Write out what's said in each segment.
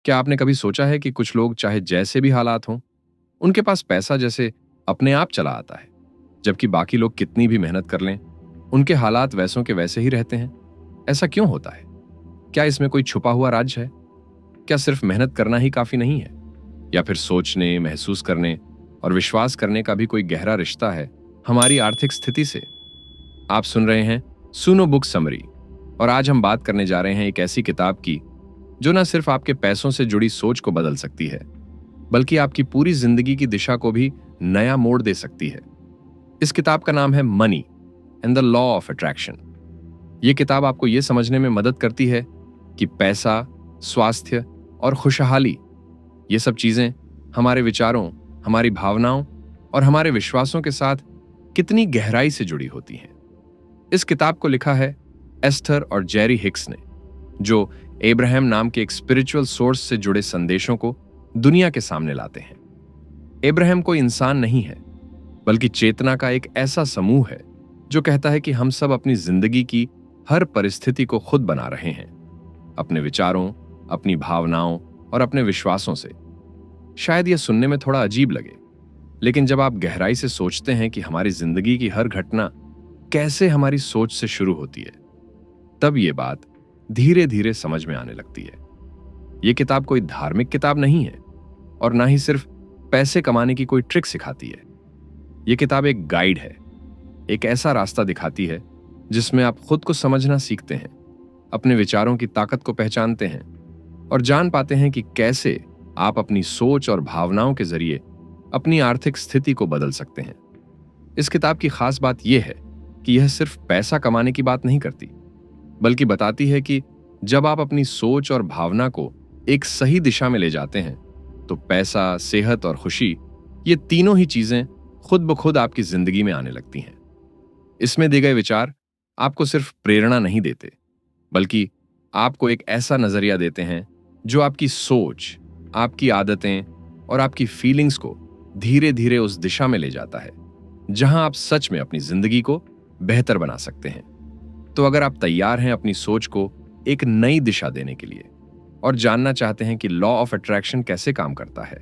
क्या आपने कभी सोचा है कि कुछ लोग चाहे जैसे भी हालात हों, उनके पास पैसा जैसे अपने आप चला आता है, जबकि बाकी लोग कितनी भी मेहनत कर लें, उनके हालात वैसों के वैसे ही रहते हैं? ऐसा क्यों होता है? क्या इसमें कोई छुपा हुआ राज है? क्या सिर्फ मेहनत करना ही काफी नहीं है? या फिर सोचने, महसूस करने और विश्वास करने का भी कोई गहरा रिश्ता है हमारी आर्थिक स्थिति से? आप सुन रहे हैं सुनो बुक समरी, और आज हम बात करने जा रहे हैं एक ऐसी किताब की जो न सिर्फ आपके पैसों से जुड़ी सोच को बदल सकती है, बल्कि आपकी पूरी जिंदगी की दिशा को भी नया मोड़ दे सकती है। इस किताब का नाम है money and the law of attraction. यह किताब आपको यह समझने में मदद करती है कि पैसा, स्वास्थ्य और खुशहाली, ये सब चीजें हमारे विचारों, हमारी भावनाओं और हमारे विश्वासों के साथ कितनी गहराई से जुड़ी होती हैं। इस किताब को लिखा है एस्थर और जेरी हिक्स ने, जो एब्राहम नाम के एक स्पिरिचुअल सोर्स से जुड़े संदेशों को दुनिया के सामने लाते हैं। एब्राहम कोई इंसान नहीं है, बल्कि चेतना का एक ऐसा समूह है जो कहता है कि हम सब अपनी जिंदगी की हर परिस्थिति को खुद बना रहे हैं, अपने विचारों, अपनी भावनाओं और अपने विश्वासों से। शायद यह सुनने में थोड़ा अजीब लगे, लेकिन जब आप गहराई से सोचते हैं कि हमारी जिंदगी की हर घटना कैसे हमारी सोच से शुरू होती है, तब यह बात धीरे धीरे समझ में आने लगती है। यह किताब कोई धार्मिक किताब नहीं है और ना ही सिर्फ पैसे कमाने की कोई ट्रिक सिखाती है। यह किताब एक गाइड है, एक ऐसा रास्ता दिखाती है जिसमें आप खुद को समझना सीखते हैं, अपने विचारों की ताकत को पहचानते हैं और जान पाते हैं कि कैसे आप अपनी सोच और भावनाओं के जरिए अपनी आर्थिक स्थिति को बदल सकते हैं। इस किताब की खास बात यह है कि यह सिर्फ पैसा कमाने की बात नहीं करती, बल्कि बताती है कि जब आप अपनी सोच और भावना को एक सही दिशा में ले जाते हैं, तो पैसा, सेहत और खुशी, ये तीनों ही चीजें खुद ब खुद आपकी जिंदगी में आने लगती हैं। इसमें दिए गए विचार आपको सिर्फ प्रेरणा नहीं देते, बल्कि आपको एक ऐसा नजरिया देते हैं जो आपकी सोच, आपकी आदतें और आपकी फीलिंग्स को धीरे धीरे उस दिशा में ले जाता है जहां आप सच में अपनी जिंदगी को बेहतर बना सकते हैं। तो अगर आप तैयार हैं अपनी सोच को एक नई दिशा देने के लिए और जानना चाहते हैं कि लॉ ऑफ अट्रैक्शन कैसे काम करता है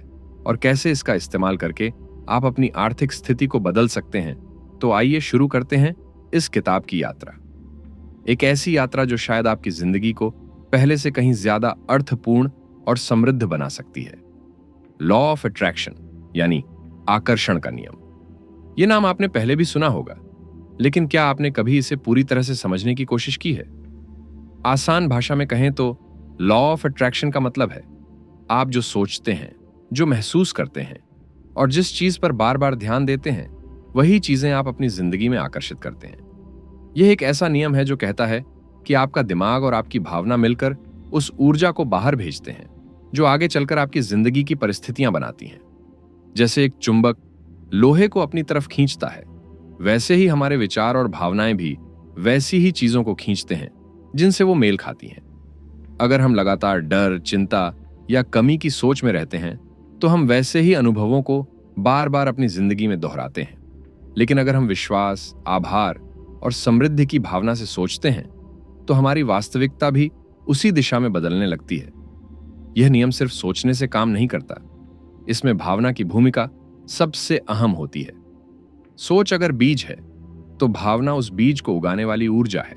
और कैसे इसका इस्तेमाल करके आप अपनी आर्थिक स्थिति को बदल सकते हैं, तो आइए शुरू करते हैं इस किताब की यात्रा। एक ऐसी यात्रा जो शायद आपकी जिंदगी को पहले से कहीं ज्यादा अर्थपूर्ण और समृद्ध बना सकती है। लॉ ऑफ अट्रैक्शन यानी आकर्षण का नियम। यह नाम आपने पहले भी सुना होगा, लेकिन क्या आपने कभी इसे पूरी तरह से समझने की कोशिश की है? आसान भाषा में कहें तो लॉ ऑफ अट्रैक्शन का मतलब है आप जो सोचते हैं, जो महसूस करते हैं और जिस चीज पर बार बार ध्यान देते हैं, वही चीजें आप अपनी जिंदगी में आकर्षित करते हैं। यह एक ऐसा नियम है जो कहता है कि आपका दिमाग और आपकी भावना मिलकर उस ऊर्जा को बाहर भेजते हैं जो आगे चलकर आपकी जिंदगी की परिस्थितियां बनाती हैं। जैसे एक चुंबक लोहे को अपनी तरफ खींचता है, वैसे ही हमारे विचार और भावनाएं भी वैसी ही चीजों को खींचते हैं जिनसे वो मेल खाती हैं। अगर हम लगातार डर, चिंता या कमी की सोच में रहते हैं, तो हम वैसे ही अनुभवों को बार बार अपनी जिंदगी में दोहराते हैं। लेकिन अगर हम विश्वास, आभार और समृद्धि की भावना से सोचते हैं, तो हमारी वास्तविकता भी उसी दिशा में बदलने लगती है। यह नियम सिर्फ सोचने से काम नहीं करता, इसमें भावना की भूमिका सबसे अहम होती है। सोच अगर बीज है, तो भावना उस बीज को उगाने वाली ऊर्जा है।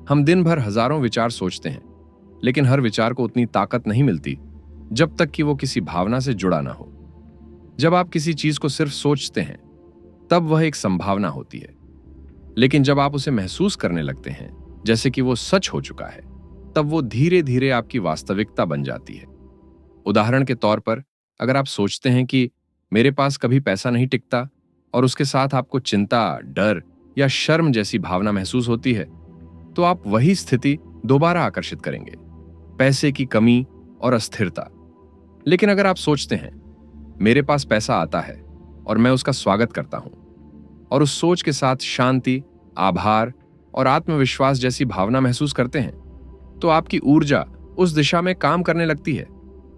हम दिन भर हजारों विचार सोचते हैं, लेकिन हर विचार को उतनी ताकत नहीं मिलती जब तक कि वो किसी भावना से जुड़ा ना हो। जब आप किसी चीज को सिर्फ सोचते हैं, तब वह एक संभावना होती है, लेकिन जब आप उसे महसूस करने लगते हैं जैसे कि वो सच हो चुका है, तब वो धीरे धीरे आपकी वास्तविकता बन जाती है। उदाहरण के तौर पर, अगर आप सोचते हैं कि मेरे पास कभी पैसा नहीं टिकता और उसके साथ आपको चिंता, डर या शर्म जैसी भावना महसूस होती है, तो आप वही स्थिति दोबारा आकर्षित करेंगे, पैसे की कमी और अस्थिरता। लेकिन अगर आप सोचते हैं मेरे पास पैसा आता है और मैं उसका स्वागत करता हूं, और उस सोच के साथ शांति, आभार और आत्मविश्वास जैसी भावना महसूस करते हैं, तो आपकी ऊर्जा उस दिशा में काम करने लगती है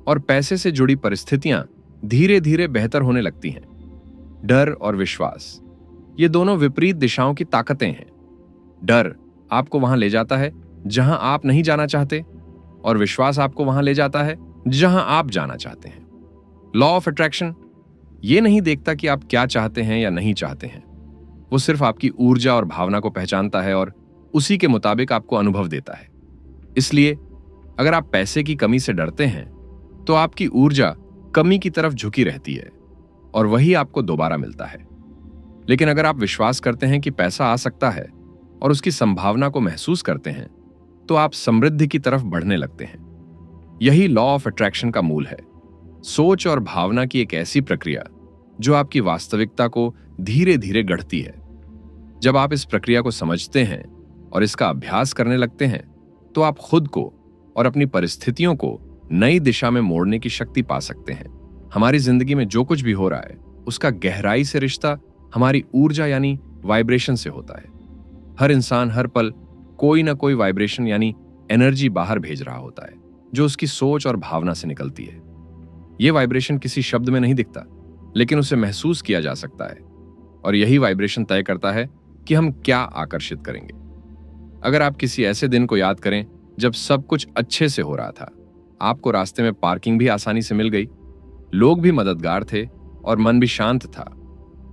और पैसे से जुड़ी परिस्थितियां धीरे धीरे बेहतर होने लगती हैं। डर और विश्वास, ये दोनों विपरीत दिशाओं की ताकतें हैं। डर आपको वहां ले जाता है जहां आप नहीं जाना चाहते, और विश्वास आपको वहां ले जाता है जहां आप जाना चाहते हैं। लॉ ऑफ अट्रैक्शन ये नहीं देखता कि आप क्या चाहते हैं या नहीं चाहते हैं। वो सिर्फ आपकी ऊर्जा और भावना को पहचानता है और उसी के मुताबिक आपको अनुभव देता है। इसलिए अगर आप पैसे की कमी से डरते हैं तो आपकी ऊर्जा कमी की तरफ झुकी रहती है और वही आपको दोबारा मिलता है। लेकिन अगर आप विश्वास करते हैं कि पैसा आ सकता है और उसकी संभावना को महसूस करते हैं तो आप समृद्धि की तरफ बढ़ने लगते हैं। यही लॉ ऑफ अट्रैक्शन का मूल है। सोच और भावना की एक ऐसी प्रक्रिया जो आपकी वास्तविकता को धीरे धीरे गढ़ती है। जब आप इस प्रक्रिया को समझते हैं और इसका अभ्यास करने लगते हैं तो आप खुद को और अपनी परिस्थितियों को नई दिशा में मोड़ने की शक्ति पा सकते हैं। हमारी जिंदगी में जो कुछ भी हो रहा है उसका गहराई से रिश्ता हमारी ऊर्जा यानी वाइब्रेशन से होता है। हर इंसान हर पल कोई ना कोई वाइब्रेशन यानी एनर्जी बाहर भेज रहा होता है जो उसकी सोच और भावना से निकलती है। यह वाइब्रेशन किसी शब्द में नहीं दिखता, लेकिन उसे महसूस किया जा सकता है और यही वाइब्रेशन तय करता है कि हम क्या आकर्षित करेंगे। अगर आप किसी ऐसे दिन को याद करें जब सब कुछ अच्छे से हो रहा था, आपको रास्ते में पार्किंग भी आसानी से मिल गई, लोग भी मददगार थे और मन भी शांत था,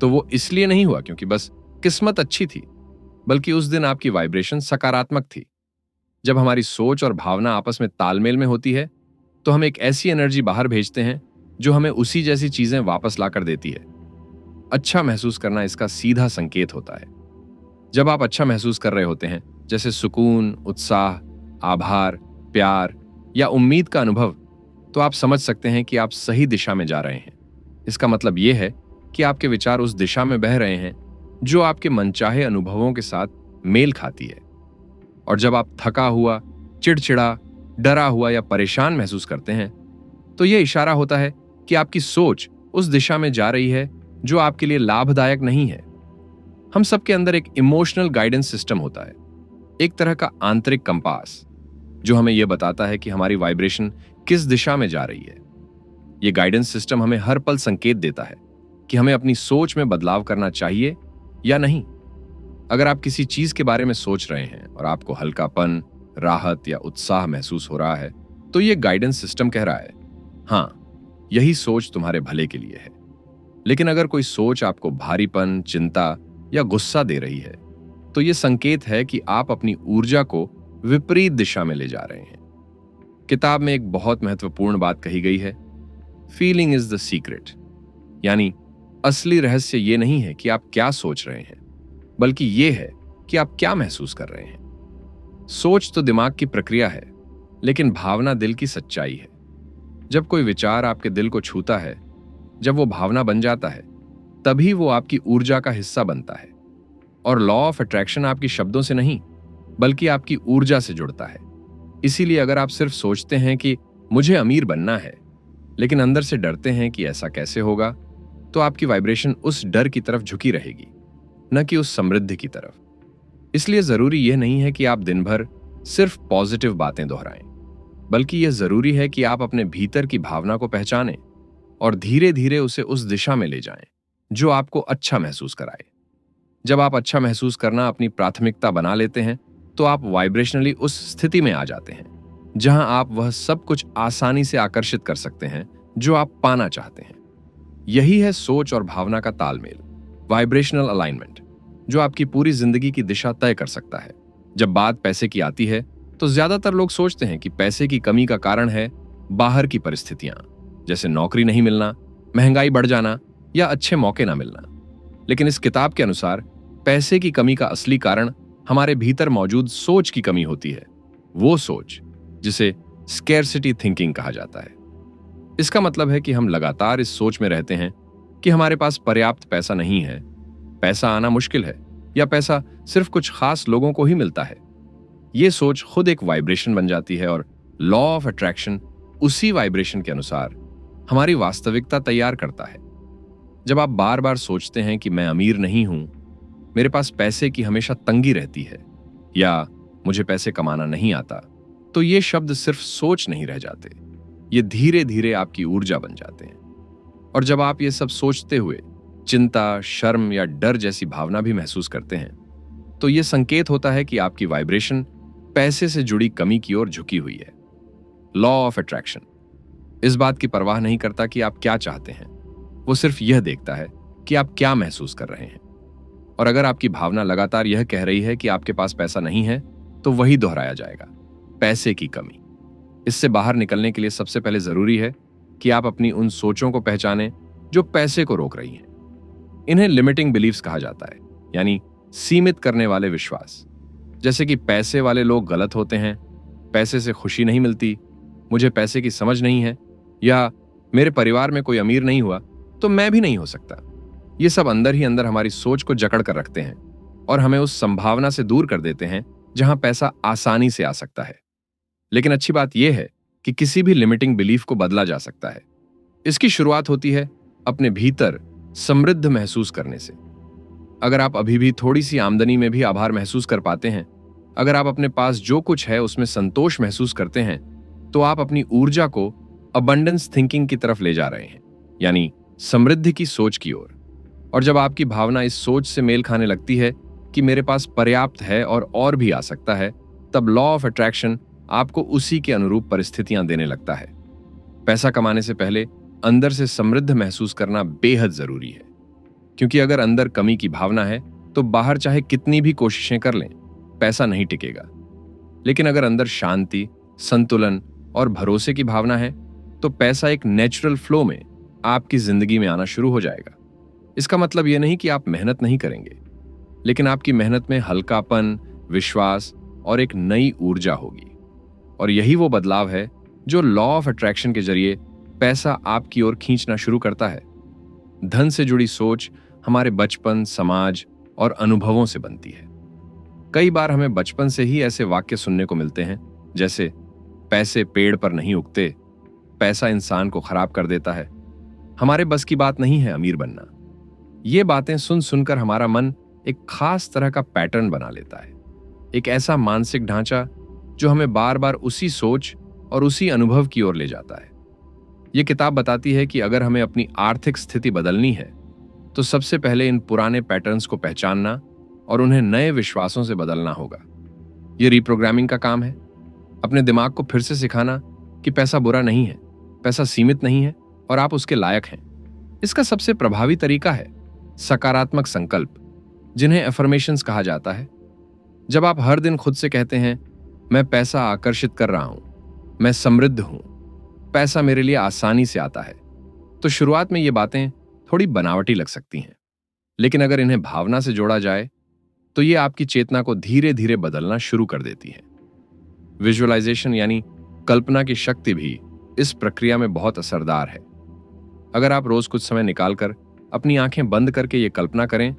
तो वो इसलिए नहीं हुआ क्योंकि बस किस्मत अच्छी थी, बल्कि उस दिन आपकी वाइब्रेशन सकारात्मक थी। जब हमारी सोच और भावना आपस में तालमेल में होती है तो हम एक ऐसी एनर्जी बाहर भेजते हैं जो हमें उसी जैसी चीजें वापस लाकर देती है। अच्छा महसूस करना इसका सीधा संकेत होता है। जब आप अच्छा महसूस कर रहे होते हैं, जैसे सुकून, उत्साह, आभार, प्यार या उम्मीद का अनुभव, तो आप समझ सकते हैं कि आप सही दिशा में जा रहे हैं। इसका मतलब यह है कि आपके विचार उस दिशा में बह रहे हैं जो आपके मनचाहे अनुभवों के साथ मेल खाती है। और जब आप थका हुआ, चिड़चिड़ा, डरा हुआ या परेशान महसूस करते हैं तो यह इशारा होता है कि आपकी सोच उस दिशा में जा रही है जो आपके लिए लाभदायक नहीं है। हम सबके अंदर एक इमोशनल गाइडेंस सिस्टम होता है, एक तरह का आंतरिक कंपास जो हमें यह बताता है कि हमारी वाइब्रेशन किस दिशा में जा रही है। यह गाइडेंस सिस्टम हमें हर पल संकेत देता है कि हमें अपनी सोच में बदलाव करना चाहिए या नहीं। अगर आप किसी चीज के बारे में सोच रहे हैं और आपको हल्कापन, राहत या उत्साह महसूस हो रहा है तो यह गाइडेंस सिस्टम कह रहा है, हाँ, यही सोच तुम्हारे भले के लिए है। लेकिन अगर कोई सोच आपको भारीपन, चिंता या गुस्सा दे रही है तो यह संकेत है कि आप अपनी ऊर्जा को विपरीत दिशा में ले जा रहे हैं। किताब में एक बहुत महत्वपूर्ण बात कही गई है, फीलिंग इज द सीक्रेट, यानी असली रहस्य यह नहीं है कि आप क्या सोच रहे हैं, बल्कि यह है कि आप क्या महसूस कर रहे हैं। सोच तो दिमाग की प्रक्रिया है, लेकिन भावना दिल की सच्चाई है। जब कोई विचार आपके दिल को छूता है, जब वो भावना बन जाता है, तभी वो आपकी ऊर्जा का हिस्सा बनता है। और लॉ ऑफ अट्रैक्शन आपकी शब्दों से नहीं, बल्कि आपकी ऊर्जा से जुड़ता है। इसीलिए अगर आप सिर्फ सोचते हैं कि मुझे अमीर बनना है, लेकिन अंदर से डरते हैं कि ऐसा कैसे होगा, तो आपकी वाइब्रेशन उस डर की तरफ झुकी रहेगी, न कि उस समृद्धि की तरफ। इसलिए जरूरी यह नहीं है कि आप दिन भर सिर्फ पॉजिटिव बातें दोहराएं, बल्कि यह जरूरी है कि आप अपने भीतर की भावना को पहचानें और धीरे धीरे उसे उस दिशा में ले जाएं जो आपको अच्छा महसूस कराए। जब आप अच्छा महसूस करना अपनी प्राथमिकता बना लेते हैं तो आप वाइब्रेशनली उस स्थिति में आ जाते हैं जहां आप वह सब कुछ आसानी से आकर्षित कर सकते हैं जो आप पाना चाहते हैं। यही है सोच और भावना का तालमेल, वाइब्रेशनल अलाइनमेंट, जो आपकी पूरी जिंदगी की दिशा तय कर सकता है। जब बात पैसे की आती है तो ज्यादातर लोग सोचते हैं कि पैसे की कमी का कारण है बाहर की परिस्थितियां, जैसे नौकरी नहीं मिलना, महंगाई बढ़ जाना या अच्छे मौके ना मिलना। लेकिन इस किताब के अनुसार पैसे की कमी का असली कारण हमारे भीतर मौजूद सोच की कमी होती है, वो सोच जिसे स्कैरसिटी थिंकिंग कहा जाता है। इसका मतलब है कि हम लगातार इस सोच में रहते हैं कि हमारे पास पर्याप्त पैसा नहीं है, पैसा आना मुश्किल है, या पैसा सिर्फ कुछ खास लोगों को ही मिलता है। यह सोच खुद एक वाइब्रेशन बन जाती है और लॉ ऑफ अट्रैक्शन उसी वाइब्रेशन के अनुसार हमारी वास्तविकता तैयार करता है। जब आप बार बार सोचते हैं कि मैं अमीर नहीं हूं, मेरे पास पैसे की हमेशा तंगी रहती है, या मुझे पैसे कमाना नहीं आता, तो ये शब्द सिर्फ सोच नहीं रह जाते, ये धीरे धीरे आपकी ऊर्जा बन जाते हैं। और जब आप ये सब सोचते हुए चिंता, शर्म या डर जैसी भावना भी महसूस करते हैं, तो ये संकेत होता है कि आपकी वाइब्रेशन पैसे से जुड़ी कमी की ओर झुकी हुई है। लॉ ऑफ अट्रैक्शन इस बात की परवाह नहीं करता कि आप क्या चाहते हैं, वो सिर्फ यह देखता है कि आप क्या महसूस कर रहे हैं। और अगर आपकी भावना लगातार यह कह रही है कि आपके पास पैसा नहीं है, तो वही दोहराया जाएगा, पैसे की कमी। इससे बाहर निकलने के लिए सबसे पहले जरूरी है कि आप अपनी उन सोचों को पहचानें जो पैसे को रोक रही हैं। इन्हें लिमिटिंग बिलीफ्स कहा जाता है, यानी सीमित करने वाले विश्वास। जैसे कि पैसे वाले लोग गलत होते हैं, पैसे से खुशी नहीं मिलती, मुझे पैसे की समझ नहीं है, या मेरे परिवार में कोई अमीर नहीं हुआ तो मैं भी नहीं हो सकता। ये सब अंदर ही अंदर हमारी सोच को जकड़ कर रखते हैं और हमें उस संभावना से दूर कर देते हैं जहां पैसा आसानी से आ सकता है। लेकिन अच्छी बात यह है कि किसी भी लिमिटिंग बिलीफ को बदला जा सकता है। इसकी शुरुआत होती है अपने भीतर समृद्ध महसूस करने से। अगर आप अभी भी थोड़ी सी आमदनी में भी आभार महसूस कर पाते हैं, अगर आप अपने पास जो कुछ है उसमें संतोष महसूस करते हैं, तो आप अपनी ऊर्जा को अबंडेंस थिंकिंग की तरफ ले जा रहे हैं, यानी समृद्धि की सोच की ओर। और जब आपकी भावना इस सोच से मेल खाने लगती है कि मेरे पास पर्याप्त है और भी आ सकता है, तब लॉ ऑफ अट्रैक्शन आपको उसी के अनुरूप परिस्थितियां देने लगता है। पैसा कमाने से पहले अंदर से समृद्ध महसूस करना बेहद जरूरी है, क्योंकि अगर अंदर कमी की भावना है तो बाहर चाहे कितनी भी कोशिशें कर लें, पैसा नहीं टिकेगा। लेकिन अगर अंदर शांति, संतुलन और भरोसे की भावना है तो पैसा एक नेचुरल फ्लो में आपकी जिंदगी में आना शुरू हो जाएगा। इसका मतलब यह नहीं कि आप मेहनत नहीं करेंगे, लेकिन आपकी मेहनत में हल्कापन, विश्वास और एक नई ऊर्जा होगी। और यही वो बदलाव है जो लॉ ऑफ अट्रैक्शन के जरिए पैसा आपकी ओर खींचना शुरू करता है। धन से जुड़ी सोच हमारे बचपन, समाज और अनुभवों से बनती है। कई बार हमें बचपन से ही ऐसे वाक्य सुनने को मिलते हैं, जैसे पैसे पेड़ पर नहीं उगते, पैसा इंसान को खराब कर देता है, हमारे बस की बात नहीं है अमीर बनना। ये बातें सुन सुनकर हमारा मन एक खास तरह का पैटर्न बना लेता है, एक ऐसा मानसिक ढांचा जो हमें बार बार उसी सोच और उसी अनुभव की ओर ले जाता है। ये किताब बताती है कि अगर हमें अपनी आर्थिक स्थिति बदलनी है तो सबसे पहले इन पुराने पैटर्न्स को पहचानना और उन्हें नए विश्वासों से बदलना होगा। ये रीप्रोग्रामिंग का काम है, अपने दिमाग को फिर से सिखाना कि पैसा बुरा नहीं है, पैसा सीमित नहीं है और आप उसके लायक हैं। इसका सबसे प्रभावी तरीका है सकारात्मक संकल्प, जिन्हें अफर्मेशंस कहा जाता है। जब आप हर दिन खुद से कहते हैं, मैं पैसा आकर्षित कर रहा हूं, मैं समृद्ध हूं, पैसा मेरे लिए आसानी से आता है, तो शुरुआत में ये बातें थोड़ी बनावटी लग सकती हैं। लेकिन अगर इन्हें भावना से जोड़ा जाए तो ये आपकी चेतना को धीरे धीरे बदलना शुरू कर देती है। विजुअलाइजेशन यानी कल्पना की शक्ति भी इस प्रक्रिया में बहुत असरदार है। अगर आप रोज कुछ समय निकालकर अपनी आंखें बंद करके ये कल्पना करें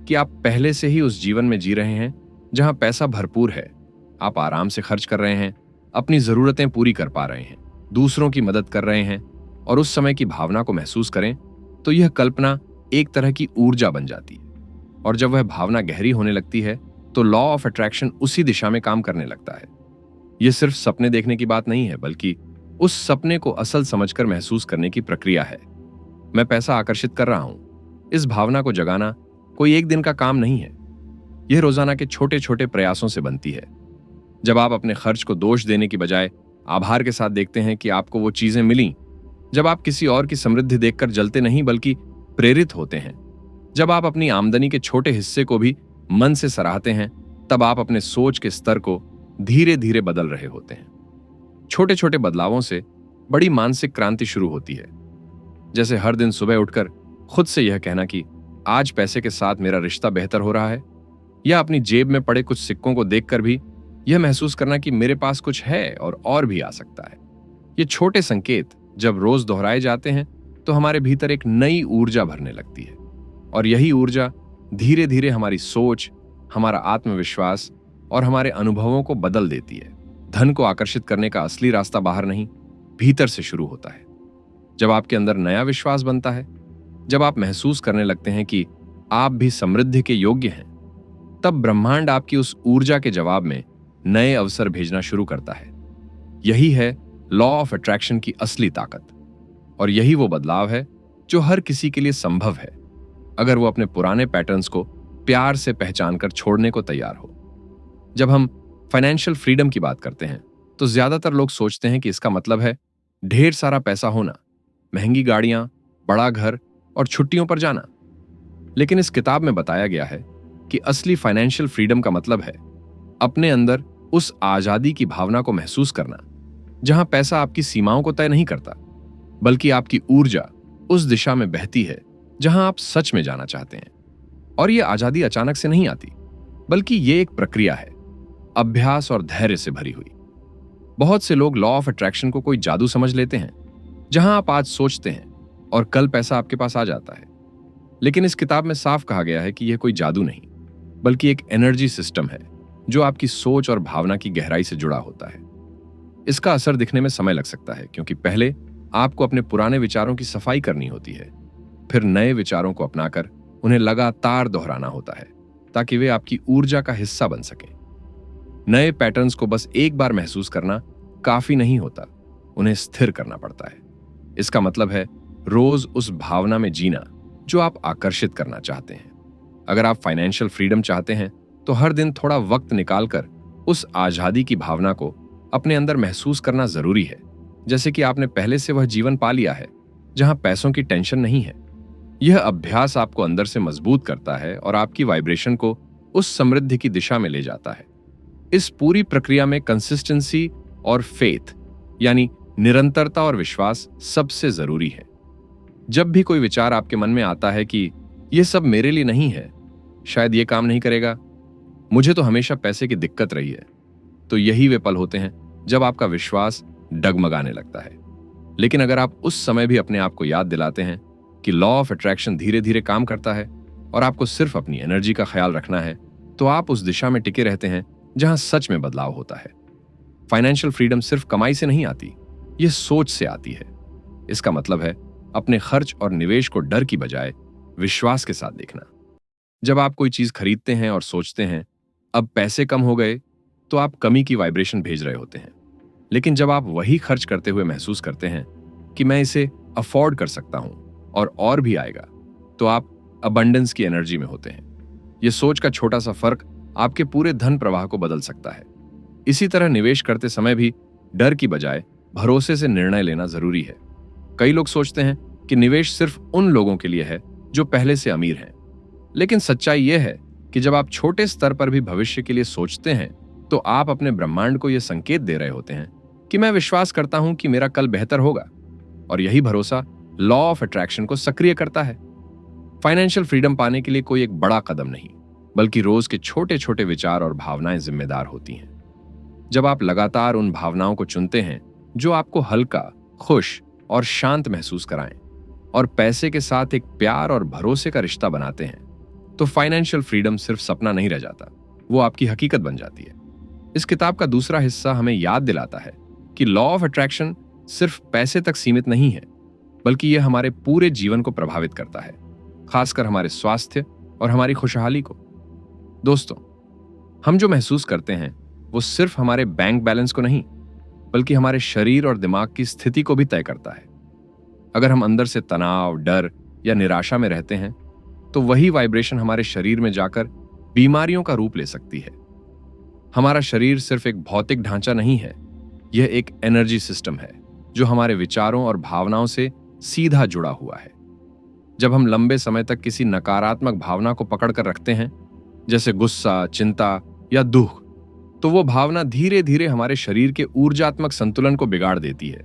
कि आप पहले से ही उस जीवन में जी रहे हैं जहां पैसा भरपूर है, आप आराम से खर्च कर रहे हैं, अपनी जरूरतें पूरी कर पा रहे हैं, दूसरों की मदद कर रहे हैं, और उस समय की भावना को महसूस करें, तो यह कल्पना एक तरह की ऊर्जा बन जाती है। और जब वह भावना गहरी होने लगती है तो लॉ ऑफ अट्रैक्शन उसी दिशा में काम करने लगता है। यह सिर्फ सपने देखने की बात नहीं है, बल्कि उस सपने को असल समझकर महसूस करने की प्रक्रिया है। मैं पैसा आकर्षित कर रहा हूं, इस भावना को जगाना कोई एक दिन का काम नहीं है। यह रोजाना के छोटे छोटे प्रयासों से बनती है। जब आप अपने खर्च को दोष देने की बजाय आभार के साथ देखते हैं कि आपको वो चीजें मिली, जब आप किसी और की समृद्धि देखकर जलते नहीं बल्कि प्रेरित होते हैं, जब आप अपनी आमदनी के छोटे हिस्से को भी मन से सराहते हैं, तब आप अपने सोच के स्तर को धीरे धीरे बदल रहे होते हैं। छोटे छोटे बदलावों से बड़ी मानसिक क्रांति शुरू होती है। जैसे हर दिन सुबह उठकर खुद से यह कहना कि आज पैसे के साथ मेरा रिश्ता बेहतर हो रहा है, या अपनी जेब में पड़े कुछ सिक्कों को देखकर भी यह महसूस करना कि मेरे पास कुछ है और भी आ सकता है। ये छोटे संकेत जब रोज दोहराए जाते हैं तो हमारे भीतर एक नई ऊर्जा भरने लगती है, और यही ऊर्जा धीरे धीरे हमारी सोच, हमारा आत्मविश्वास और हमारे अनुभवों को बदल देती है। धन को आकर्षित करने का असली रास्ता बाहर नहीं, भीतर से शुरू होता है। जब आपके अंदर नया विश्वास बनता है, जब आप महसूस करने लगते हैं कि आप भी समृद्धि के योग्य हैं, तब ब्रह्मांड आपकी उस ऊर्जा के जवाब में नए अवसर भेजना शुरू करता है। यही है लॉ ऑफ अट्रैक्शन की असली ताकत, और यही वो बदलाव है जो हर किसी के लिए संभव है, अगर वो अपने पुराने पैटर्न्स को प्यार से पहचान कर छोड़ने को तैयार हो। जब हम फाइनेंशियल फ्रीडम की बात करते हैं तो ज्यादातर लोग सोचते हैं कि इसका मतलब है ढेर सारा पैसा होना, महंगी गाड़ियां, बड़ा घर और छुट्टियों पर जाना। लेकिन इस किताब में बताया गया है कि असली फाइनेंशियल फ्रीडम का मतलब है अपने अंदर उस आजादी की भावना को महसूस करना जहां पैसा आपकी सीमाओं को तय नहीं करता, बल्कि आपकी ऊर्जा उस दिशा में बहती है जहां आप सच में जाना चाहते हैं। और यह आजादी अचानक से नहीं आती, बल्कि यह एक प्रक्रिया है, अभ्यास और धैर्य से भरी हुई। बहुत से लोग लॉ ऑफ अट्रैक्शन को कोई जादू समझ लेते हैं, जहां आप आज सोचते हैं और कल पैसा आपके पास आ जाता है। लेकिन इस किताब में साफ कहा गया है कि यह कोई जादू नहीं, बल्कि एक एनर्जी सिस्टम है जो आपकी सोच और भावना की गहराई से जुड़ा होता है। इसका असर दिखने में समय लग सकता है, क्योंकि पहले आपको अपने पुराने विचारों की सफाई करनी होती है, फिर नए विचारों को अपनाकर उन्हें लगातार दोहराना होता है ताकि वे आपकी ऊर्जा का हिस्सा बन सकें। नए पैटर्न्स को बस एक बार महसूस करना काफी नहीं होता, उन्हें स्थिर करना पड़ता है। इसका मतलब है रोज उस भावना में जीना जो आप आकर्षित करना चाहते हैं। अगर आप फाइनेंशियल फ्रीडम चाहते हैं तो हर दिन थोड़ा वक्त निकालकर उस आजादी की भावना को अपने अंदर महसूस करना जरूरी है, जैसे कि आपने पहले से वह जीवन पा लिया है जहां पैसों की टेंशन नहीं है। यह अभ्यास आपको अंदर से मजबूत करता है और आपकी वाइब्रेशन को उस समृद्धि की दिशा में ले जाता है। इस पूरी प्रक्रिया में कंसिस्टेंसी और फेथ, यानी निरंतरता और विश्वास सबसे जरूरी है। जब भी कोई विचार आपके मन में आता है कि यह सब मेरे लिए नहीं है, शायद यह काम नहीं करेगा, मुझे तो हमेशा पैसे की दिक्कत रही है, तो यही वे पल होते हैं जब आपका विश्वास डगमगाने लगता है। लेकिन अगर आप उस समय भी अपने आप को याद दिलाते हैं कि लॉ ऑफ अट्रैक्शन धीरे धीरे काम करता है और आपको सिर्फ अपनी एनर्जी का ख्याल रखना है, तो आप उस दिशा में टिके रहते हैं जहां सच में बदलाव होता है। फाइनेंशियल फ्रीडम सिर्फ कमाई से नहीं आती, यह सोच से आती है। इसका मतलब है अपने खर्च और निवेश को डर की बजाय विश्वास के साथ देखना। जब आप कोई चीज खरीदते हैं और सोचते हैं अब पैसे कम हो गए, तो आप कमी की वाइब्रेशन भेज रहे होते हैं। लेकिन जब आप वही खर्च करते हुए महसूस करते हैं कि मैं इसे अफोर्ड कर सकता हूं और भी आएगा, तो आप अबंडेंस की एनर्जी में होते हैं। यह सोच का छोटा सा फर्क आपके पूरे धन प्रवाह को बदल सकता है। इसी तरह निवेश करते समय भी डर की बजाय भरोसे से निर्णय लेना जरूरी है। कई लोग सोचते हैं कि निवेश सिर्फ उन लोगों के लिए है जो पहले से अमीर हैं, लेकिन सच्चाई यह है कि जब आप छोटे स्तर पर भी भविष्य के लिए सोचते हैं, तो आप अपने ब्रह्मांड को यह संकेत दे रहे होते हैं कि मैं विश्वास करता हूं कि मेरा कल बेहतर होगा। और यही भरोसा लॉ ऑफ अट्रैक्शन को सक्रिय करता है। फाइनेंशियल फ्रीडम पाने के लिए कोई एक बड़ा कदम नहीं, बल्कि रोज के छोटे छोटे विचार और भावनाएं जिम्मेदार होती हैं। जब आप लगातार उन भावनाओं को चुनते हैं जो आपको हल्का, खुश और शांत महसूस कराएं, और पैसे के साथ एक प्यार और भरोसे का रिश्ता बनाते हैं, तो फाइनेंशियल फ्रीडम सिर्फ सपना नहीं रह जाता, वो आपकी हकीकत बन जाती है। इस किताब का दूसरा हिस्सा हमें याद दिलाता है कि लॉ ऑफ अट्रैक्शन सिर्फ पैसे तक सीमित नहीं है, बल्कि यह हमारे पूरे जीवन को प्रभावित करता है, खासकर हमारे स्वास्थ्य और हमारी खुशहाली को। दोस्तों, हम जो महसूस करते हैं वो सिर्फ हमारे बैंक बैलेंस को नहीं, बल्कि हमारे शरीर और दिमाग की स्थिति को भी तय करता है। अगर हम अंदर से तनाव, डर या निराशा में रहते हैं, तो वही वाइब्रेशन हमारे शरीर में जाकर बीमारियों का रूप ले सकती है। हमारा शरीर सिर्फ एक भौतिक ढांचा नहीं है, यह एक एनर्जी सिस्टम है जो हमारे विचारों और भावनाओं से सीधा जुड़ा हुआ है। जब हम लंबे समय तक किसी नकारात्मक भावना को पकड़ कर रखते हैं, जैसे गुस्सा, चिंता या दुख, तो वो भावना धीरे धीरे हमारे शरीर के ऊर्जात्मक संतुलन को बिगाड़ देती है।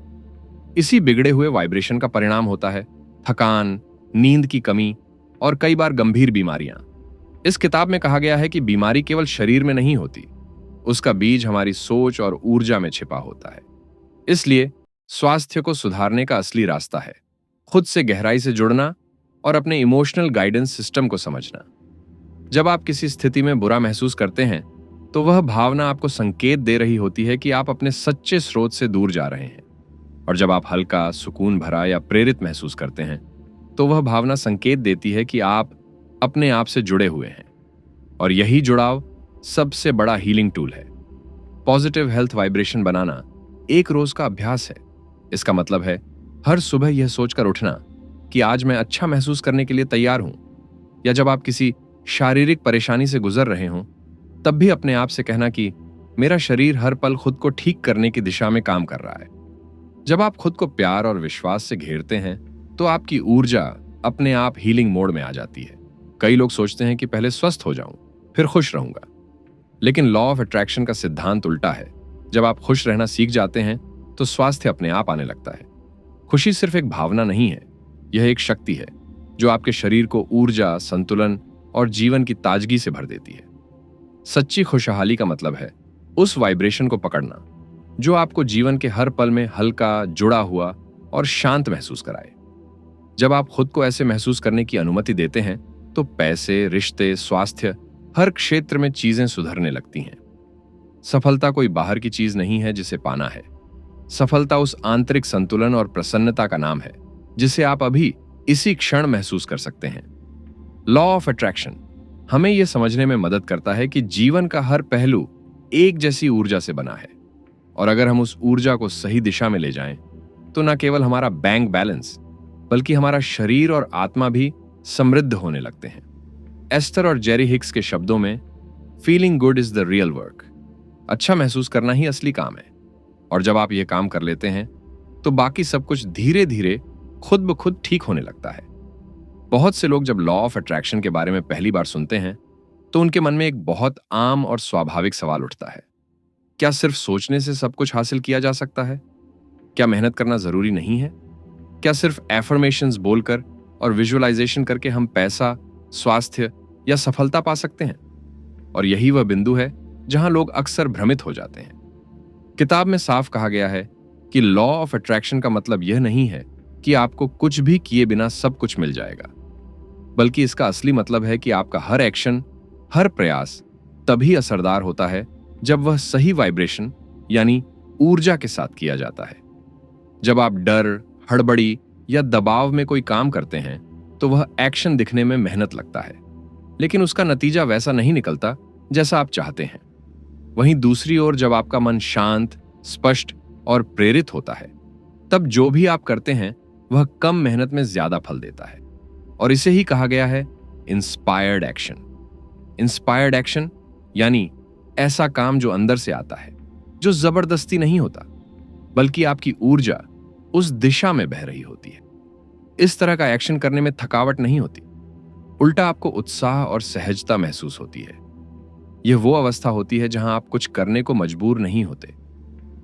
इसी बिगड़े हुए वाइब्रेशन का परिणाम होता है थकान, नींद की कमी और कई बार गंभीर बीमारियां। इस किताब में कहा गया है कि बीमारी केवल शरीर में नहीं होती, उसका बीज हमारी सोच और ऊर्जा में छिपा होता है। इसलिए स्वास्थ्य को सुधारने का असली रास्ता है खुद से गहराई से जुड़ना और अपने इमोशनल गाइडेंस सिस्टम को समझना। जब आप किसी स्थिति में बुरा महसूस करते हैं, तो वह भावना आपको संकेत दे रही होती है कि आप अपने सच्चे स्रोत से दूर जा रहे हैं। और जब आप हल्का, सुकून भरा या प्रेरित महसूस करते हैं, तो वह भावना संकेत देती है कि आप अपने आप से जुड़े हुए हैं। और यही जुड़ाव सबसे बड़ा हीलिंग टूल है। पॉजिटिव हेल्थ वाइब्रेशन बनाना एक रोज का अभ्यास है। इसका मतलब है हर सुबह यह सोचकर उठना कि आज मैं अच्छा महसूस करने के लिए तैयार हूं। या जब आप किसी शारीरिक परेशानी से गुजर रहे हों, तब भी अपने आप से कहना कि मेरा शरीर हर पल खुद को ठीक करने की दिशा में काम कर रहा है। जब आप खुद को प्यार और विश्वास से घेरते हैं तो आपकी ऊर्जा अपने आप हीलिंग मोड में आ जाती है। कई लोग सोचते हैं कि पहले स्वस्थ हो जाऊं, फिर खुश रहूंगा। लेकिन लॉ ऑफ अट्रैक्शन का सिद्धांत उल्टा है। जब आप खुश रहना सीख जाते हैं तो स्वास्थ्य अपने आप आने लगता है। खुशी सिर्फ एक भावना नहीं है, यह एक शक्ति है जो आपके शरीर को ऊर्जा, संतुलन और जीवन की ताजगी से भर देती है। सच्ची खुशहाली का मतलब है उस वाइब्रेशन को पकड़ना जो आपको जीवन के हर पल में हल्का, जुड़ा हुआ और शांत महसूस कराए। जब आप खुद को ऐसे महसूस करने की अनुमति देते हैं तो पैसे, रिश्ते, स्वास्थ्य, हर क्षेत्र में चीजें सुधरने लगती हैं। सफलता कोई बाहर की चीज नहीं है जिसे पाना है। सफलता उस आंतरिक संतुलन और प्रसन्नता का नाम है जिसे आप अभी इसी क्षण महसूस कर सकते हैं। लॉ ऑफ अट्रैक्शन हमें यह समझने में मदद करता है कि जीवन का हर पहलू एक जैसी ऊर्जा से बना है, और अगर हम उस ऊर्जा को सही दिशा में ले जाएं, तो न केवल हमारा बैंक बैलेंस बल्कि हमारा शरीर और आत्मा भी समृद्ध होने लगते हैं। एस्टर और जेरी हिक्स के शब्दों में, feeling good is the real work. अच्छा महसूस करना ही असली काम है, और जब आप यह काम कर लेते हैं तो बाकी सब कुछ धीरे धीरे खुद ब खुद ठीक होने लगता है। बहुत से लोग जब लॉ ऑफ अट्रैक्शन के बारे में पहली बार सुनते हैं तो उनके मन में एक बहुत आम और स्वाभाविक सवाल उठता है, क्या सिर्फ सोचने से सब कुछ हासिल किया जा सकता है? क्या मेहनत करना जरूरी नहीं है? क्या सिर्फ एफर्मेशंस बोलकर और विजुअलाइजेशन करके हम पैसा, स्वास्थ्य या सफलता पा सकते हैं? और यही वह बिंदु है जहां लोग अक्सर भ्रमित हो जाते हैं। किताब में साफ कहा गया है कि लॉ ऑफ अट्रैक्शन का मतलब यह नहीं है कि आपको कुछ भी किए बिना सब कुछ मिल जाएगा, बल्कि इसका असली मतलब है कि आपका हर एक्शन, हर प्रयास तभी असरदार होता है जब वह सही वाइब्रेशन यानी ऊर्जा के साथ किया जाता है। जब आप डर, हड़बड़ी या दबाव में कोई काम करते हैं तो वह एक्शन दिखने में मेहनत लगता है, लेकिन उसका नतीजा वैसा नहीं निकलता जैसा आप चाहते हैं। वहीं दूसरी ओर जब आपका मन शांत, स्पष्ट और प्रेरित होता है, तब जो भी आप करते हैं वह कम मेहनत में ज्यादा फल देता है। और इसे ही कहा गया है इंस्पायर्ड एक्शन। इंस्पायर्ड एक्शन यानी ऐसा काम जो अंदर से आता है, जो जबरदस्ती नहीं होता, बल्कि आपकी ऊर्जा उस दिशा में बह रही होती है। इस तरह का एक्शन करने में थकावट नहीं होती, उल्टा आपको उत्साह और सहजता महसूस होती है। यह वो अवस्था होती है जहां आप कुछ करने को मजबूर नहीं होते,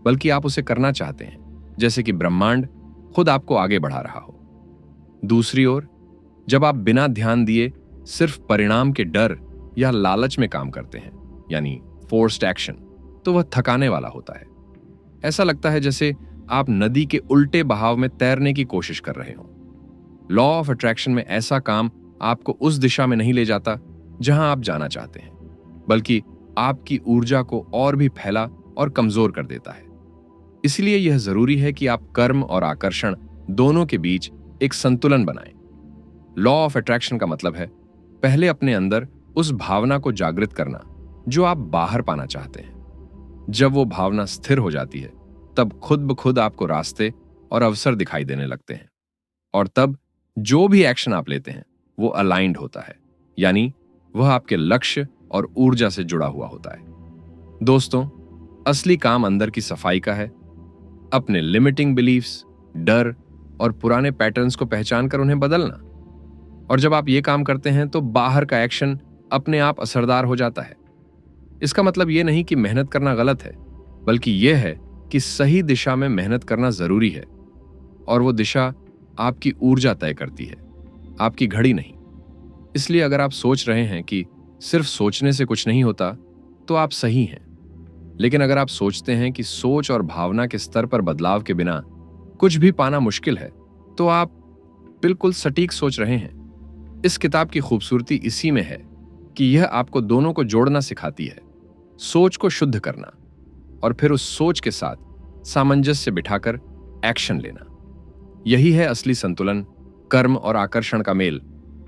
बल्कि आप उसे करना चाहते हैं, जैसे कि ब्रह्मांड खुद आपको आगे बढ़ा रहा हो। दूसरी ओर जब आप बिना ध्यान दिए सिर्फ परिणाम के डर या लालच में काम करते हैं, यानी फोर्स्ड एक्शन, तो वह थकाने वाला होता है। ऐसा लगता है जैसे आप नदी के उल्टे बहाव में तैरने की कोशिश कर रहे हो। लॉ ऑफ अट्रैक्शन में ऐसा काम आपको उस दिशा में नहीं ले जाता जहां आप जाना चाहते हैं, बल्कि आपकी ऊर्जा को और भी फैला और कमजोर कर देता है। इसलिए यह जरूरी है कि आप कर्म और आकर्षण दोनों के बीच एक संतुलन बनाएं। लॉ ऑफ अट्रैक्शन का मतलब है पहले अपने अंदर उस भावना को जागृत करना जो आप बाहर पाना चाहते हैं। जब वो भावना स्थिर हो जाती है, तब खुद ब खुद आपको रास्ते और अवसर दिखाई देने लगते हैं, और तब जो भी एक्शन आप लेते हैं वो अलाइंड होता है, यानी वह आपके लक्ष्य और ऊर्जा से जुड़ा हुआ होता है। दोस्तों, असली काम अंदर की सफाई का है। अपने लिमिटिंग बिलीफ्स, डर और पुराने पैटर्न्स को पहचान कर उन्हें बदलना। और जब आप ये काम करते हैं तो बाहर का एक्शन अपने आप असरदार हो जाता है। इसका मतलब यह नहीं कि मेहनत करना गलत है, बल्कि यह है कि सही दिशा में मेहनत करना जरूरी है, और वो दिशा आपकी ऊर्जा तय करती है, आपकी घड़ी नहीं। इसलिए अगर आप सोच रहे हैं कि सिर्फ सोचने से कुछ नहीं होता, तो आप सही हैं। लेकिन अगर आप सोचते हैं कि सोच और भावना के स्तर पर बदलाव के बिना कुछ भी पाना मुश्किल है, तो आप बिल्कुल सटीक सोच रहे हैं। इस किताब की खूबसूरती इसी में है कि यह आपको दोनों को जोड़ना सिखाती है, सोच को शुद्ध करना और फिर उस सोच के साथ सामंजस्य बिठाकर एक्शन लेना। यही है असली संतुलन, कर्म और आकर्षण का मेल,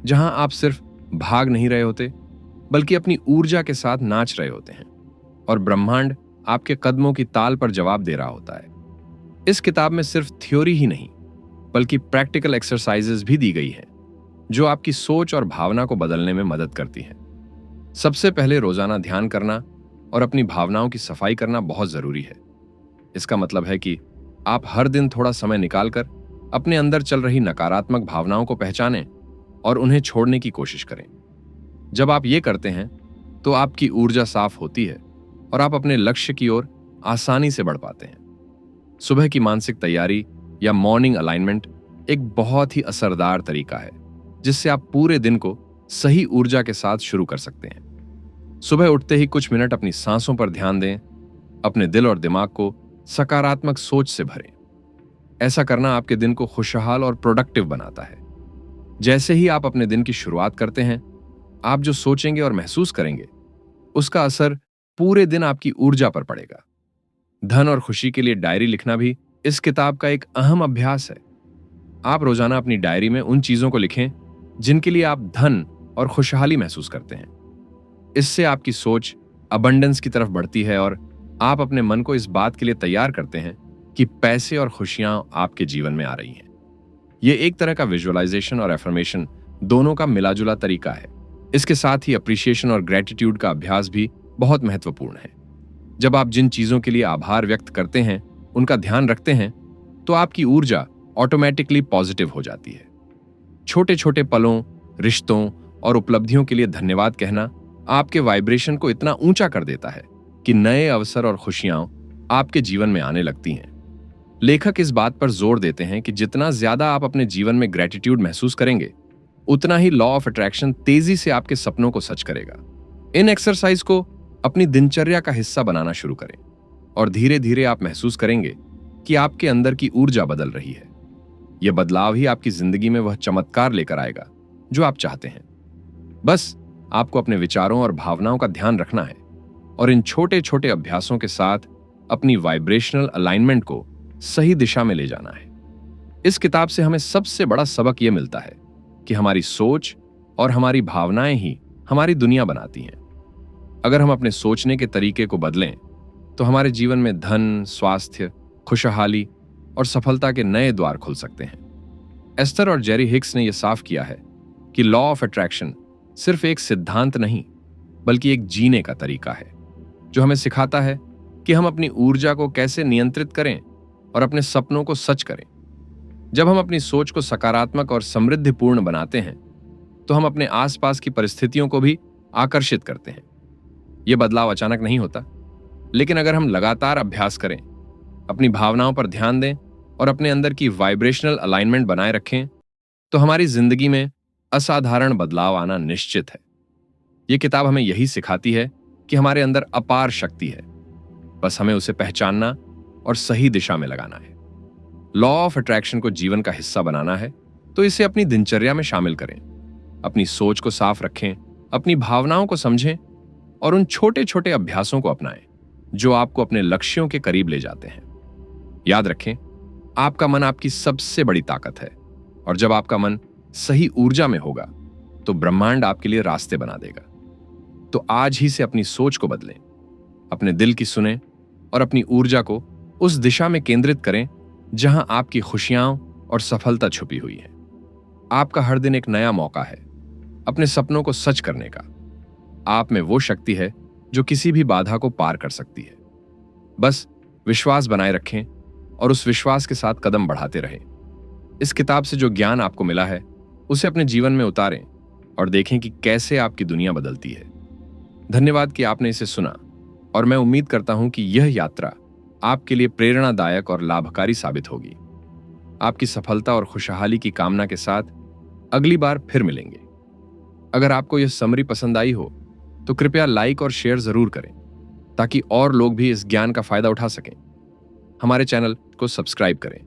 जहां आप सिर्फ भाग नहीं रहे होते, बल्कि अपनी ऊर्जा के साथ नाच रहे होते हैं, और ब्रह्मांड आपके कदमों की ताल पर जवाब दे रहा होता है। इस किताब में सिर्फ थ्योरी ही नहीं, बल्कि प्रैक्टिकल एक्सरसाइजेस भी दी गई हैं, जो आपकी सोच और भावना को बदलने में मदद करती हैं। सबसे पहले रोजाना ध्यान करना और अपनी भावनाओं की सफाई करना बहुत जरूरी है। इसका मतलब है कि आप हर दिन थोड़ा समय निकालकर अपने अंदर चल रही नकारात्मक भावनाओं को पहचानें और उन्हें छोड़ने की कोशिश करें। जब आप ये करते हैं तो आपकी ऊर्जा साफ होती है और आप अपने लक्ष्य की ओर आसानी से बढ़ पाते हैं। सुबह की मानसिक तैयारी या मॉर्निंग अलाइनमेंट एक बहुत ही असरदार तरीका है जिससे आप पूरे दिन को सही ऊर्जा के साथ शुरू कर सकते हैं। सुबह उठते ही कुछ मिनट अपनी सांसों पर ध्यान दें, अपने दिल और दिमाग को सकारात्मक सोच से भरें। ऐसा करना आपके दिन को खुशहाल और प्रोडक्टिव बनाता है। जैसे ही आप अपने दिन की शुरुआत करते हैं, आप जो सोचेंगे और महसूस करेंगे उसका असर पूरे दिन आपकी ऊर्जा पर पड़ेगा। धन और खुशी के लिए डायरी लिखना भी इस किताब का एक अहम अभ्यास है। आप रोजाना अपनी डायरी में उन चीजों को लिखें जिनके लिए आप धन और खुशहाली महसूस करते हैं। इससे आपकी सोच अबंडेंस की तरफ बढ़ती है और आप अपने मन को इस बात के लिए तैयार करते हैं कि पैसे और खुशियां आपके जीवन में आ रही हैं। यह एक तरह का विजुअलाइजेशन और एफर्मेशन दोनों का मिलाजुला तरीका है। इसके साथ ही अप्रिशिएशन और ग्रेटिट्यूड का अभ्यास भी बहुत महत्वपूर्ण है। जब आप जिन चीजों के लिए आभार व्यक्त करते हैं, उनका ध्यान रखते हैं, तो आपकी ऊर्जा ऑटोमेटिकली पॉजिटिव हो जाती है। छोटे छोटे पलों, रिश्तों और उपलब्धियों के लिए धन्यवाद कहना आपके वाइब्रेशन को इतना ऊंचा कर देता है कि नए अवसर और खुशियां आपके जीवन में आने लगती हैं। लेखक इस बात पर जोर देते हैं कि जितना ज्यादा आप अपने जीवन में ग्रेटिट्यूड महसूस करेंगे, उतना ही लॉ ऑफ अट्रैक्शन तेजी से आपके सपनों को सच करेगा। इन एक्सरसाइज को अपनी दिनचर्या का हिस्सा बनाना शुरू करें और धीरे धीरे आप महसूस करेंगे कि आपके अंदर की ऊर्जा बदल रही है। यह बदलाव ही आपकी जिंदगी में वह चमत्कार लेकर आएगा जो आप चाहते हैं। बस आपको अपने विचारों और भावनाओं का ध्यान रखना है और इन छोटे छोटे अभ्यासों के साथ अपनी वाइब्रेशनल अलाइनमेंट को सही दिशा में ले जाना है। इस किताब से हमें सबसे बड़ा सबक यह मिलता है कि हमारी सोच और हमारी भावनाएं ही हमारी दुनिया बनाती हैं। अगर हम अपने सोचने के तरीके को बदलें तो हमारे जीवन में धन, स्वास्थ्य, खुशहाली और सफलता के नए द्वार खुल सकते हैं। एस्टर और जेरी हिक्स ने यह साफ किया है कि लॉ ऑफ अट्रैक्शन सिर्फ एक सिद्धांत नहीं, बल्कि एक जीने का तरीका है जो हमें सिखाता है कि हम अपनी ऊर्जा को कैसे नियंत्रित करें और अपने सपनों को सच करें। जब हम अपनी सोच को सकारात्मक और समृद्धिपूर्ण बनाते हैं तो हम अपने आसपास की परिस्थितियों को भी आकर्षित करते हैं। यह बदलाव अचानक नहीं होता, लेकिन अगर हम लगातार अभ्यास करें, अपनी भावनाओं पर ध्यान दें और अपने अंदर की वाइब्रेशनल अलाइनमेंट बनाए रखें, तो हमारी जिंदगी में असाधारण बदलाव आना निश्चित है। यह किताब हमें यही सिखाती है कि हमारे अंदर अपार शक्ति है, बस हमें उसे पहचानना और सही दिशा में लगाना है। लॉ ऑफ अट्रैक्शन को जीवन का हिस्सा बनाना है तो इसे अपनी दिनचर्या में शामिल करें। अपनी सोच को साफ रखें, अपनी भावनाओं को समझें और उन छोटे छोटे अभ्यासों को अपनाएं जो आपको अपने लक्ष्यों के करीब ले जाते हैं। याद रखें, आपका मन आपकी सबसे बड़ी ताकत है और जब आपका मन सही ऊर्जा में होगा तो ब्रह्मांड आपके लिए रास्ते बना देगा। तो आज ही से अपनी सोच को बदलें, अपने दिल की सुनें और अपनी ऊर्जा को उस दिशा में केंद्रित करें जहां आपकी खुशियां और सफलता छुपी हुई है। आपका हर दिन एक नया मौका है अपने सपनों को सच करने का। आप में वो शक्ति है जो किसी भी बाधा को पार कर सकती है। बस विश्वास बनाए रखें और उस विश्वास के साथ कदम बढ़ाते रहें। इस किताब से जो ज्ञान आपको मिला है उसे अपने जीवन में उतारें और देखें कि कैसे आपकी दुनिया बदलती है। धन्यवाद कि आपने इसे सुना और मैं उम्मीद करता हूं कि यह यात्रा आपके लिए प्रेरणादायक और लाभकारी साबित होगी। आपकी सफलता और खुशहाली की कामना के साथ अगली बार फिर मिलेंगे। अगर आपको यह समरी पसंद आई हो तो कृपया लाइक और शेयर जरूर करें ताकि और लोग भी इस ज्ञान का फायदा उठा सकें। हमारे चैनल को सब्सक्राइब करें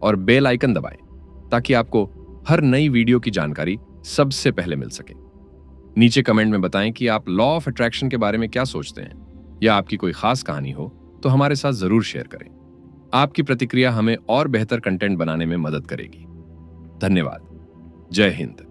और बेल आइकन दबाएं ताकि आपको हर नई वीडियो की जानकारी सबसे पहले मिल सके। नीचे कमेंट में बताएं कि आप लॉ ऑफ अट्रैक्शन के बारे में क्या सोचते हैं या आपकी कोई खास कहानी हो तो हमारे साथ जरूर शेयर करें। आपकी प्रतिक्रिया हमें और बेहतर कंटेंट बनाने में मदद करेगी। धन्यवाद। जय हिंद।